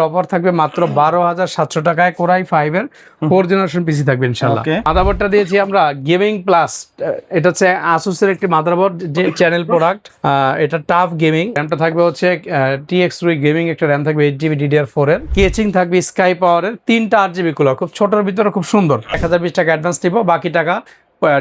Offer থাকবে মাত্র 12,700 টাকায় কোরাই 5 এর 4 জেনারেশন পিসি থাকবে ইনশাআল্লাহ। মাদারবোর্ডটা দিয়েছি আমরা গেমিং প্লাস, এটা হচ্ছে আসুসের একটি মাদারবোর্ড যে চ্যানেল প্রোডাক্ট। এটা টাফ গেমিং। র্যামটা থাকবে হচ্ছে TX3 গেমিং, একটা র্যাম থাকবে 8GB DDR4 এর, কেচিং থাকবে স্কাই পাওয়ারের, 3টা 8GB কুলার, খুব ছোটর ভিতরে খুব সুন্দর। 1020 টাকা অ্যাডভান্স দিব, বাকি টাকা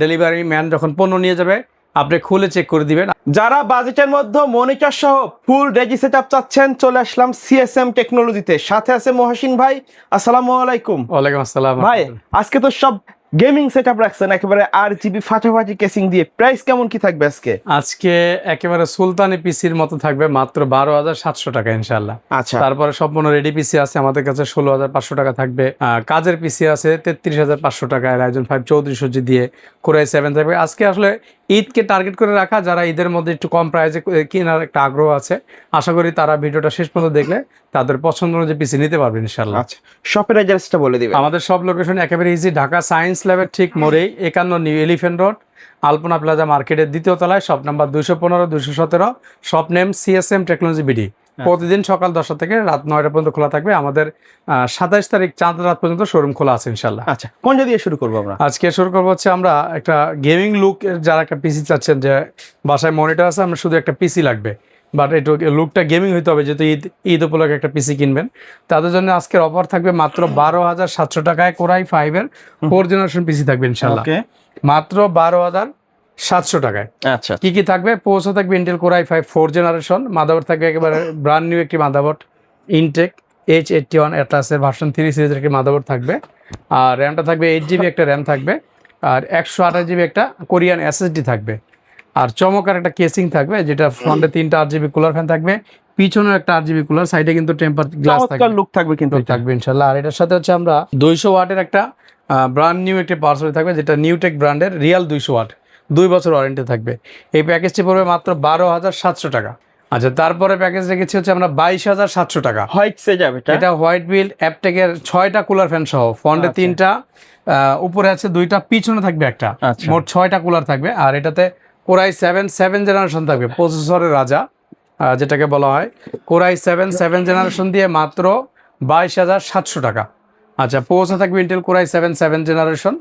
ডেলিভারি ম্যান যখন পণ্য নিয়ে যাবে আপনি খুলে চেক করে দিবেন। যারা বাজেটের মধ্যে মনিটর সহ ফুল রেডি সেটআপ চাচ্ছেন, চলে আসলাম CSM টেকনোলজিতে। সাথে আছে মহসিন ভাই। আসসালামু আলাইকুম। ওয়ালাইকুম আসসালাম ভাই, আজকে তো সব গেমিং সেটআপ রাখছেন একেবারে RGB ফাটাফাটি কেসিং দিয়ে। প্রাইস কেমন কি থাকবে আজকে? আজকে একেবারে সুলতানি পিসির মতো থাকবে মাত্র 12,700 টাকা ইনশাআল্লাহ। আচ্ছা, তারপরে সম্পূর্ণ রেডি পিসি আছে আমাদের কাছে 16,500 টাকা থাকবে। কাজের পিসি আছে 33,500 টাকা, Ryzen 5 3400G দিয়ে কোরাই 7 থাকবে। আজকে আসলে ঈদকে টার্গেট করে রাখা, যারা ঈদের মধ্যে একটু কম প্রাইসে কেনার একটা আগ্রহ আছে, আশা করি তারা ভিডিওটা শেষ পর্যন্ত দেখলে তাদের পছন্দ অনুযায়ী পিসি নিতে পারবে ইনশাআল্লাহ। আচ্ছা, শপের অ্যাড্রেসটা বলে দিবেন। আমাদের সব লোকেশন একেবারে ইজি, ঢাকা সায়েন্স ল্যাবের ঠিক মোড়েই 51 নিউ এলিফ্যান্ট রোড, আলপনা প্লাজা মার্কেটের দ্বিতীয় তলায়, shop number 215 217, shop name CSM technology BD। প্রতিদিন সকাল 10টা থেকে রাত 9টা পর্যন্ত খোলা থাকবে। আমাদের 27 তারিখ চাঁদ রাত পর্যন্ত শোরুম খোলা আছে ইনশাল্লাহ। আচ্ছা, কোনটা দিয়ে শুরু করবো আমরা? আজকে শুরু করবো হচ্ছে আমরা একটা গেমিং লুক, যারা একটা পিসি চাচ্ছেন যে বাসায় মনিটর আছে, আমরা শুধু একটা পিসি লাগবে, বাট একটু লুকটা গেমিং হইতে হবে, যেহেতু ঈদ উপলক্ষে একটা পিসি কিনবেন, তাদের জন্য আজকের অফার থাকবে মাত্র 12,700 টাকায় কোরাই 5 এর 4 জেনারেশন পিসি থাকবে ইনশাল্লাহ, মাত্র 12,700 টাকায়। আচ্ছা, কি কি থাকবে? পোর্টও থাকবে ইন্টেল কোরাই 5 4 জেনারেশন, মাদারবোর্ড থাকবে একেবারে ব্র্যান্ড নিউ একটি মাদারবোর্ড, ইনটেক H81 অ্যাটলাসের ভার্সন 3 সিরিজের একটি মাদারবোর্ড থাকবে। আর র্যামটা থাকবে 8GB একটা র্যাম থাকবে, আর 128GB একটা কোরিয়ান SSD থাকবে। আর চমৎকার একটা কেসিং থাকবে, যেটা ফ্রন্টে 3টা 8GB কুলার ফ্যান থাকবে, পিছনেও একটা 8GB কুলার, সাইডে কিন্তু টেম্পার গ্লাস থাকবে, লুক থাকবে কিন্তু থাকবে ইনশাআল্লাহ। আর এটার সাথে হচ্ছে আমরা 200 ওয়াটের একটা ব্র্যান্ড নিউ একটি পাওয়ার সাপ্লাই থাকবে, যেটা নিউটেক ব্র্যান্ডের রিয়াল 200 ওয়াট, 2 বছর ওয়ারেন্টি থাকবে। এই প্যাকেজটি পড়বে মাত্র 12,700 টাকা। আচ্ছা, তারপরে প্যাকেজ রেখেছি হচ্ছে আমরা 22,700 টাকা। হোয়াইট সেটআপ, এটা হোয়াইট বিল অ্যাপটেকের 6টা কুলার ফ্যান সহ, ফ্রন্টে 3টা, উপরে আছে 2টা, পিছনে থাকবে একটা, মোট 6টা কুলার থাকবে। আর এটাতে কোরাই 7 জেনারেশন থাকবে, প্রসেসরের রাজা যেটাকে বলা হয়। কোরাই 7 জেনারেশন দিয়ে মাত্র 22,700 টাকা। আচ্ছা, প্রসেসর থাকবে ইন্টেল কোরাই 7 জেনারেশন।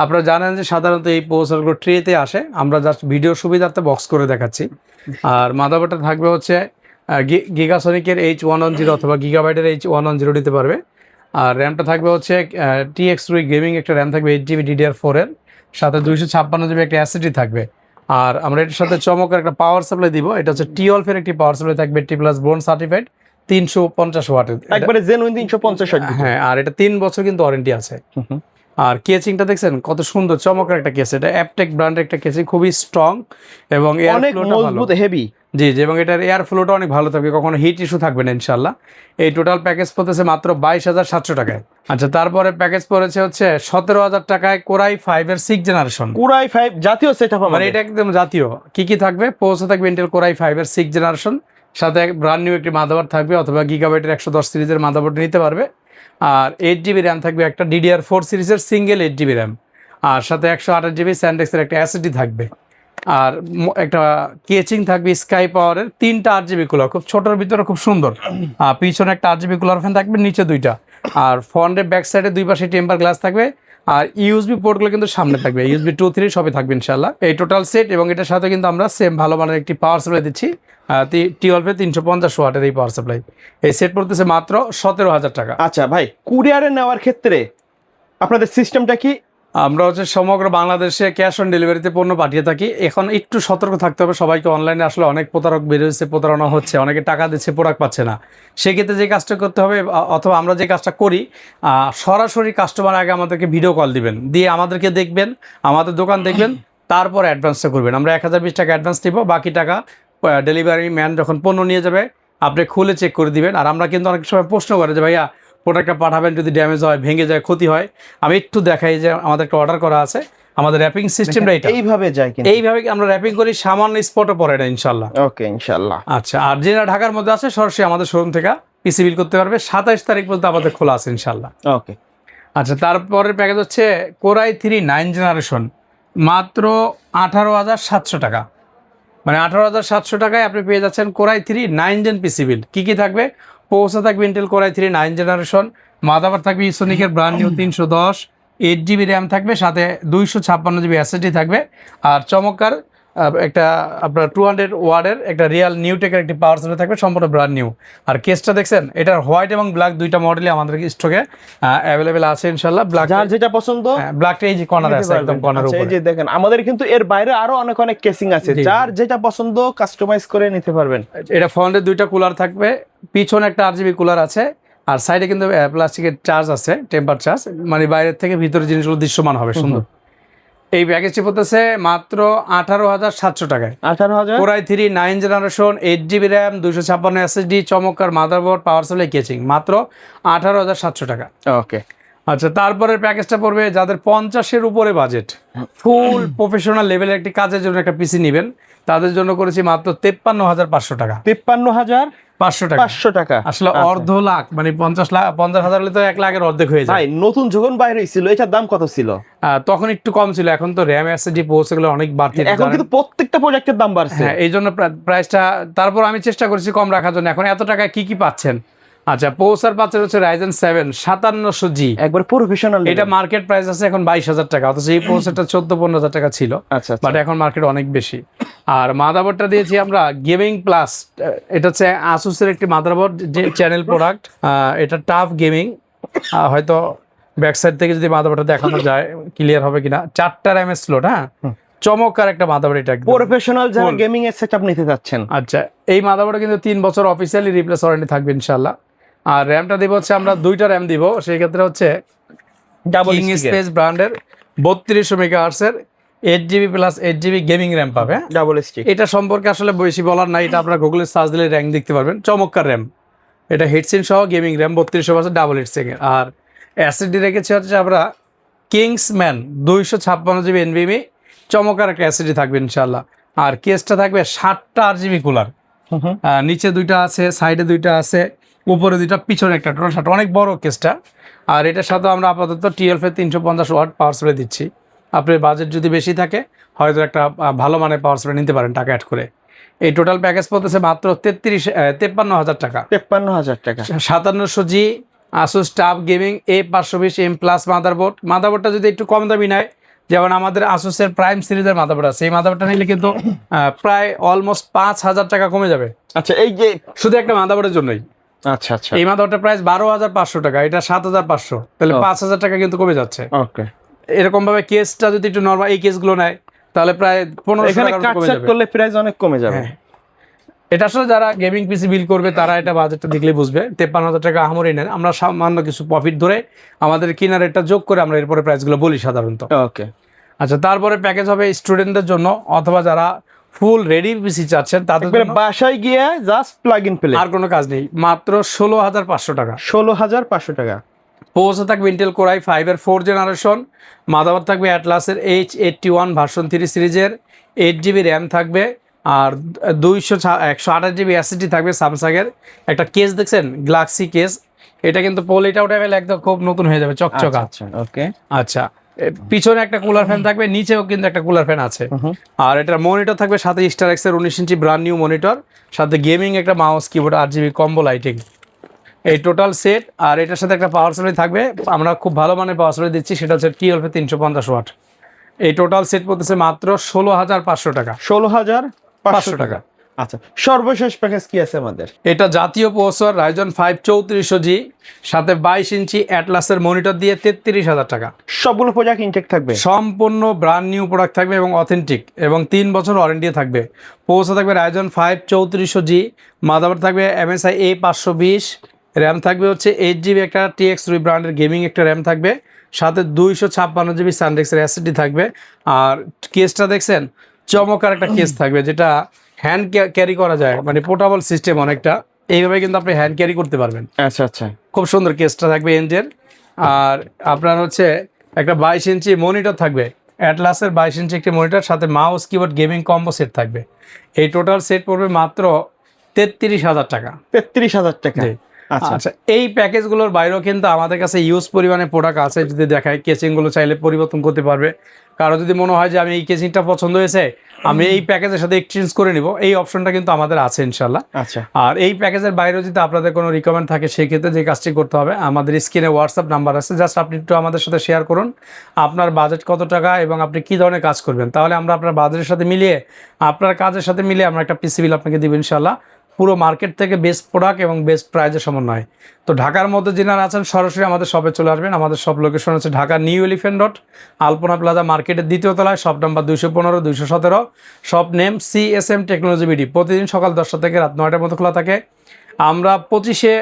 আপনারা জানেন যে সাধারণত এই প্রসেসরগুলো ট্রেতে আসে, আমরা জাস্ট ভিডিও সুবিধার্থে বক্স করে দেখাচ্ছি। আর মাদারবোর্ডটা থাকবে হচ্ছে গিগাসনিকের H110 অথবা গিগাবাইটের H110 দিতে পারবে। আর র্যামটা থাকবে হচ্ছে TX3 গেমিং, একটা র্যাম থাকবে 8GB DDR4 এর, সাথে 256GB একটা SSD থাকবে। আর আমরা এটার সাথে চমৎকার একটা পাওয়ার সাপ্লাই দিব, এটা হচ্ছে T12 এর একটি পাওয়ার সাপ্লাই থাকবে, T+ বোন সার্টিফাইড, 350 ওয়াটের, একবারে জেনুইন 350 ওয়াট। হ্যাঁ, আর এটা 3 বছর কিন্তু ওয়ারেন্টি আছে। আর কেচিংটা দেখছেন কত সুন্দর, চমৎকার একটা কেস। এটা অ্যাপটেক ব্র্যান্ডের একটা কেচিং, খুবই স্ট্রং এবং অনেক মজবুত, হেভি। জি, এবং এটার এয়ার ফ্লোটা অনেক ভালো থাকবে, কখনো হিট ইস্যু থাকবে না ইনশাল্লাহ। এই টোটাল প্যাকেজ পড়তেছে মাত্র 22,700 টাকায়। আচ্ছা, তারপরে প্যাকেজ পড়েছে হচ্ছে 17,000 টাকায় কোরাই 5 এর 6 জেনারেশন। কোরাই 5 জাতীয় সেটআপ, মানে এটা একদম জাতীয়। কি কি থাকবে? প্রসেসর থাকবে ইন্টেল কোরাই 5 এর 6 জেনারেশন, সাথে ব্র্যান্ড নিউ একটি মাদারবোর্ড থাকবে, অথবা গিগাবাইটের 110 সিরিজের মাদারবোর্ড নিতে পারবে। আর 8GB র্যাম থাকবে একটা, DDR4 সিরিজের সিঙ্গেল 8GB র্যাম, আর সাথে 128GB স্যান্ডেক্সের একটা SSD থাকবে। আর একটা কেচিং থাকবে স্কাই পাওয়ারের, 3টা 8GB কুলার, খুব ছোটর ভিতরে খুব সুন্দর। পিছনে একটা 8GB কুলার ফ্যান থাকবে, নিচে 2টা। আর ফ্রন্টের ব্যাক সাইডে 2 পাশে টেম্পার গ্লাস থাকবে। আর USB পোর্টগুলো কিন্তু সামনে থাকবে, USB 2 3 সবই থাকবে ইনশাল্লাহ। এই টোটাল সেট, এবং এটার সাথে কিন্তু আমরা সেম ভালো মানের একটি পাওয়ার সাপ্লাই দিচ্ছি, T12 350 ওয়াটের এই পাওয়ার সাপ্লাই। এই সেট পড়তেছে মাত্র 17,000 টাকা। আচ্ছা ভাই, কুরিয়ারে নেওয়ার ক্ষেত্রে আপনাদের সিস্টেমটা কি? আমরা হচ্ছে সমগ্র বাংলাদেশে ক্যাশ অন ডেলিভারিতে পণ্য পাঠিয়ে থাকি। এখন একটু সতর্ক থাকতে হবে সবাইকে, অনলাইনে আসলে অনেক প্রতারক বেরিয়েছে, প্রতারণা হচ্ছে, অনেকে টাকা দিচ্ছে, প্রোডাক্ট পাচ্ছে না। সেক্ষেত্রে যে কাজটা করতে হবে, অথবা আমরা যে কাজটা করি, সরাসরি কাস্টমার আগে আমাদেরকে ভিডিও কল দিবেন, দিয়ে আমাদেরকে দেখবেন, আমাদের দোকান দেখবেন, তারপর অ্যাডভান্সটা করবেন। আমরা 1020 টাকা অ্যাডভান্স দিব, বাকি টাকা ডেলিভারি ম্যান যখন পণ্য নিয়ে যাবে আপনি খুলে চেক করে দিবেন। আর আমরা কিন্তু অনেক সময় প্রশ্ন করে যে ভাইয়া প্রোডাক্টটা পাঠাবেন, যদি ড্যামেজ হয়, ভেঙে যায়, ক্ষতি হয়, আমি একটু দেখাই যে আমাদের একটা অর্ডার করা আছে, আমাদের র্যাপিং সিস্টেমটা এইভাবে যায়, কিন্তু এইভাবে আমরা র্যাপিং করি, সামান্য স্পটও পড়ে না ইনশাল্লাহ। ওকে, ইনশাল্লাহ। আচ্ছা, আর যারা ঢাকার মধ্যে আছে সরাসরি আমাদের শোরুম থেকে পিসি বিল করতে পারবে। 27 তারিখ পর্যন্ত আমাদের খোলা আছে ইনশাল্লাহ। ওকে। আচ্ছা, তারপরের প্যাকেজ হচ্ছে কোরাই 3 9 জেনারেশন, মাত্র 18,700 টাকা। মানে 18,700 টাকায় আপনি পেয়ে যাচ্ছেন কোরাই 3 9 জেন পিসি বিল। কী কী থাকবে? প্রসেসর থাকবে Intel core i3 9 generation, motherboard থাকবে ইসোনিকের ব্র্যান্ড নিউ 310, 8GB র্যাম থাকবে, সাথে 256GB SSD থাকবে। আর চমৎকার একটা আপনার 200 ওয়াটের একটা রিয়াল নিউটেকের একটি পাওয়ার সাপ্লাই থাকবে, সম্পূর্ণ ব্র্যান্ড নিউ। আর কেসটা দেখছেন, এটার হোয়াইট এবং ব্ল্যাক দুইটা মডেলই আমাদের স্টকে অ্যাভেলেবেল আছে ইনশাআল্লাহ। ব্ল্যাক যার যেটা পছন্দ, ব্ল্যাকটা এই যে কর্নার আছে একদম কর্নার আচ্ছা, এই উপরে। যে দেখেন আমাদের কিন্তু এর বাইরে আরো অনেক অনেক কেসিং আছে, জি, যার যেটা পছন্দ কাস্টমাইজ করে নিতে পারবেন। এটা ফ্রন্টে দুইটা কুলার থাকবে, পিছনে একটা RGB কুলার আছে, আর সাইডে কিন্তু প্লাস্টিকের চার্জ আছে, টেম্পার চার্জ, মানে বাইরের থেকে ভিতরে জিনিসগুলো দৃশ্যমান হবে সুন্দর। এই প্যাকেজটি পড়তেছে মাত্র 18,700 টাকায়। 18,000 core i3 9 generation, 8GB RAM, 256 SSD, চমৎকার মাদারবোর্ড, পাওয়ার সাপ্লাই, কেচিং, মাত্র 18,700 টাকা। ওকে। আচ্ছা, তারপরের প্যাকেজটা পড়বে যাদের 50-এর উপরে বাজেট, ফুল প্রফেশনাল লেভেলের একটি কাজের জন্য একটা পিসি নেবেন, তাদের জন্য করেছি মাত্র 53,500 টাকা। 53,500 টাকা আসলে অর্ধ লাখ, মানে 50,000 হলে তো 1 লাখের অর্ধেক হয়ে যায়। ভাই নতুন যখন বাইরে হয়েছিল এটার দাম কত ছিল? তখন একটু কম ছিল, এখন তো র্যাম SSD পোর্টস এগুলো অনেক বাড়তি, এখন কিন্তু প্রত্যেকটা প্রোডাক্টের দাম বাড়ছে। হ্যাঁ, এই জন্য প্রাইসটা, তারপর আমি চেষ্টা করেছি কম রাখার জন্য। এখন এত টাকায় কি কি পাচ্ছেন? আচ্ছা, প্রসেসর পাচ্ছেন হচ্ছে Ryzen 7 5700G, একবার প্রফেশনাল। এটা মার্কেট প্রাইস আছে এখন 22,000 টাকা, অথচ এই প্রসেসরটা 14-15,000 টাকা ছিল। আচ্ছা, বাট এখন মার্কেট অনেক বেশি। আর মাদারবোর্ডটা দিয়েছি আমরা গেমিং প্লাস, এটা হচ্ছে আসুসের একটি মাদারবোর্ড, যে চ্যানেল প্রোডাক্ট। এটা টাফ গেমিং, হয়তো ব্যাক সাইড থেকে যদি মাদারবোর্ডটা দেখানো যায় ক্লিয়ার হবে কিনা। 4টা র্যামের স্লট, হ্যাঁ, চমৎকার একটা মাদারবোর্ড এটা, প্রফেশনাল যারা গেমিং এর সেটআপ নিতে যাচ্ছেন। আচ্ছা, এই মাদারবোর্ডে কিন্তু 3 বছর অফিসিয়ালি রিপ্লেস ওয়ারেন্টি থাকবে ইনশাআল্লাহ। আর র্যামটা দিব হচ্ছে আমরা 2টা র্যাম দিব, সেই ক্ষেত্রে হচ্ছে ডাবল কিং স্পেস ব্র্যান্ডের 3200 মেগাহার্টসের 8GB plus 8GB gaming RAM পাবে। Double stick. এটা সম্পর্কে আসলে বেশি বলার নাই, এটা আপনারা গুগলে সার্চ দিলে র্যাঙ্ক দেখতে পারবেন। চমৎকার র্যাম, এটা হিটসিন সহ গেমিং র্যাম 3200 ডাবল হিটসিং। আর SSD রেখেছি হচ্ছে আমরা কিংসম্যান 256GB NVMe, চমৎকার একটা SSD থাকবে ইনশাআল্লাহ। আর কেসটা থাকবে 7টা RGB কুলার, নিচে 2টা আছে, সাইডে 2টা আছে, উপরে 2টা, পিছনে একটা, টোটাল 7টা, অনেক বড় কেসটা। আর এটার সাথে আমরা আপাতত TLF 350 ওয়াট পাওয়ার সাপ্লাই দিচ্ছি। আপনার বাজেট যদি বেশি থাকে, হয়তো একটা ভালো মানের পাওয়ার সাপ্লাই নিতে পারেন টাকা অ্যাড করে। এই টোটাল প্যাকেজ পড়তেছে মাত্র 53,000 টাকা। 53,000 টাকা। 5700G Asus TUF gaming A520M plus মাদারবোর্ডটা যদি একটু কম দামি নেয়, যেমন আমাদের আসুসের প্রাইম সিরিজের মাদারবোর্ড আছে, এই মাদারবোর্ডটা নিলে কিন্তু প্রায় অলমোস্ট 5,000 টাকা কমে যাবে। আচ্ছা, এই যে শুধু একটা মাদারবোর্ডের জন্যই। আচ্ছা আচ্ছা, এই মাদারবোর্ডের প্রাইস 12,500 টাকা, এটা 7,500, তাহলে 5,000 টাকা কিন্তু কমে যাচ্ছে। ওকে। এরকম ভাবে কেসটা যদি একটু নরমাল এই কেসগুলো নেয়, তাহলে প্রায় 1500 এখানে টাকা কাট কমে সেট যাবে। করলে প্রাইস অনেক কমে যাবে। হ্যাঁ, এটা আসলে যারা গেমিং পিসি বিল করবে তারা এটা বাজেটটা দেখলে বুঝবে। 53,000 টাকা আহামরি নেন, আমরা সামান্য কিছু প্রফিট ধরে আমাদের কিনা রেটটা যোগ করে আমরা এরপরে প্রাইসগুলো বলি সাধারণত। ওকে। আচ্ছা, তারপরে প্যাকেজ হবে স্টুডেন্টদের জন্য, অথবা যারা ফুল রেডি পিসি চাচ্ছেন তাদের জন্য, বাসায় গিয়ে জাস্ট প্লাগ ইন প্লে, আর কোনো কাজ নেই, মাত্র 16,500 টাকা। 16,500 টাকা। প্রসেসর থাকবে ইন্টেল কোর i5 এর 4 জেনারেশন, মাদারবোর্ড থাকবে অ্যাটলাসের H81 ভার্সন 3 সিরিজের, 8GB র্যাম থাকবে, আর 128GB SSD থাকবে। স্যামসাংয়ের একটা কেস দেখছেন, গ্লাক্সি কেস, এটা কিন্তু পলিটা উঠে গেলে একদম খুব নতুন হয়ে যাবে, চকচকা। আচ্ছা, ওকে। আচ্ছা, পিছনে একটা কুলার ফ্যান থাকবে, নিচেও কিন্তু একটা কুলার ফ্যান আছে। আর এটার মনিটর থাকবে সাথে স্টার এক্সের 19 ইঞ্চি ব্র্যান্ড নিউ মনিটর, সাথে গেমিং একটা mouse, keyboard, 8GB combo lighting, এই টোটাল সেট। আর এটার সাথে একটা পাওয়ার সাপ্লাই থাকবে, আমরা খুব ভালো মানের পাওয়ার সাপ্লাই দিচ্ছি, সেটা হচ্ছে TLF 350 ওয়াট। এই টোটাল সেট পড়তেছে মাত্র 16,500 টাকা। 16,500 টাকা। আচ্ছা, সর্বশেষ প্যাকেজ কি আছে আমাদের? এটা জাতীয় প্রসেসর Ryzen 5 3400G, সাথে 22 ইঞ্চি অ্যাটলাসের মনিটর দিয়ে 33,000 টাকা। সবগুলো প্রোডাক্ট ইনটেক থাকবে, সম্পূর্ণ ব্র্যান্ড নিউ প্রোডাক্ট থাকবে এবং অথেন্টিক, এবং 3 বছর ওয়ারেন্টি থাকবে। প্রসেসর থাকবে Ryzen 5 3400G, মাদারবোর্ড থাকবে MSI A520, র্যাম থাকবে হচ্ছে 8GB একটা TX3 ব্র্যান্ডের গেমিং একটা র্যাম থাকবে, সাথে 256GB SanDisk's SSD থাকবে। আর কেসটা দেখছেন, চমৎকার একটা কেস থাকবে, যেটা হ্যান্ড ক্যারি করা যায়, মানে পোর্টেবল সিস্টেম অনেকটা, এইভাবে কিন্তু আপনি হ্যান্ড ক্যারি করতে পারবেন। আচ্ছা আচ্ছা, খুব সুন্দর কেসটা থাকবে এনজের। আর আপনার হচ্ছে একটা 22 ইঞ্চি মনিটর থাকবে, অ্যাটলাসের 22 ইঞ্চি একটি মনিটর, সাথে mouse, keyboard, gaming combo set থাকবে। এই টোটাল সেট পড়বে মাত্র 33,000 টাকা। 33,000 টাকা। আচ্ছা, এই প্যাকেজগুলোর বাইরেও কিন্তু আমাদের কাছে ইউজ পরিমাণে প্রোডাক্ট আছে, যদি দেখায় কেচিংগুলো চাইলে পরিবর্তন করতে পারবে, কারো যদি মনে হয় যে আমি এই কেসিংটা পছন্দ হয়েছে আমি এই প্যাকেজের সাথে এক্সচেঞ্জ করে নিব, এই অপশনটা কিন্তু আমাদের আছে ইনশাল্লাহ। আচ্ছা, আর এই প্যাকেজের বাইরেও যদি আপনাদের কোনো রিকমেন্ড থাকে সেই ক্ষেত্রে যে কাজটি করতে হবে, আমাদের স্ক্রিনে হোয়াটসঅ্যাপ নাম্বার আছে, জাস্ট আপনি একটু আমাদের সাথে শেয়ার করুন আপনার বাজেট কত টাকা এবং আপনি কী ধরনের কাজ করবেন, তাহলে আমরা আপনার বাজেটের সাথে মিলিয়ে আপনার কাজের সাথে মিলিয়ে আমরা একটা পিসি বিল আপনাকে দিব ইনশাল্লাহ, পুরো মার্কেট থেকে বেস্ট প্রোডাক্ট এবং বেস্ট প্রাইজের সমন্বয়। তো ঢাকার মধ্যে যিনারা আছেন সরাসরি আমাদের শপে চলে আসবেন। আমাদের সব লোকেশন হচ্ছে ঢাকা নিউ এলিফ্যান্ট রোড, আলপনা প্লাজা মার্কেটের 2য় তলায়, shop number 215 217, shop name CSM technology BD. প্রতিদিন সকাল 10টা থেকে রাত 9টার মধ্যে খোলা থাকে। আমরা 25শে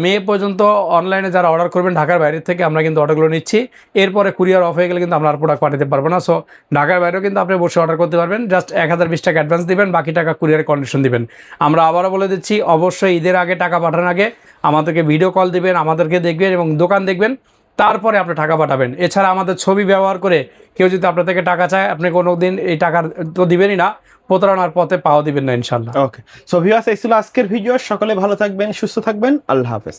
মে পর্যন্ত অনলাইনে যারা অর্ডার করবেন ঢাকার বাইরে থেকে আমরা কিন্তু অর্ডারগুলো নিচ্ছি, এরপরে কুরিয়ার অফ হয়ে গেলে কিন্তু আমরা আর প্রোডাক্ট পাঠাতে পারবো না। সো ঢাকার বাইরেও কিন্তু আপনি বসে অর্ডার করতে পারবেন, জাস্ট 1020 টাকা অ্যাডভান্স দিবেন, বাকি টাকা কুরিয়ারের কন্ডিশন দিবেন। আমরা আবারও বলে দিচ্ছি, অবশ্যই ঈদের আগে টাকা পাঠানোর আগে আমাদেরকে ভিডিও কল দিবেন, আমাদেরকে দেখবেন এবং দোকান দেখবেন, তারপরে আপনি টাকা পাঠাবেন। এছাড়া আমাদের ছবি ব্যবহার করে কেউ যদি আপনার থেকে টাকা চায়, আপনি কোনো দিন এই টাকা তো দিবেনই না, প্রতারণার পথে পাওয়া দিবেন না ইনশাল্লাহ। ওকে। সো ভিউয়ার্স, এই ছিল আজকের ভিডিও। সকলে ভালো থাকবেন, সুস্থ থাকবেন, আল্লাহ হাফেজ।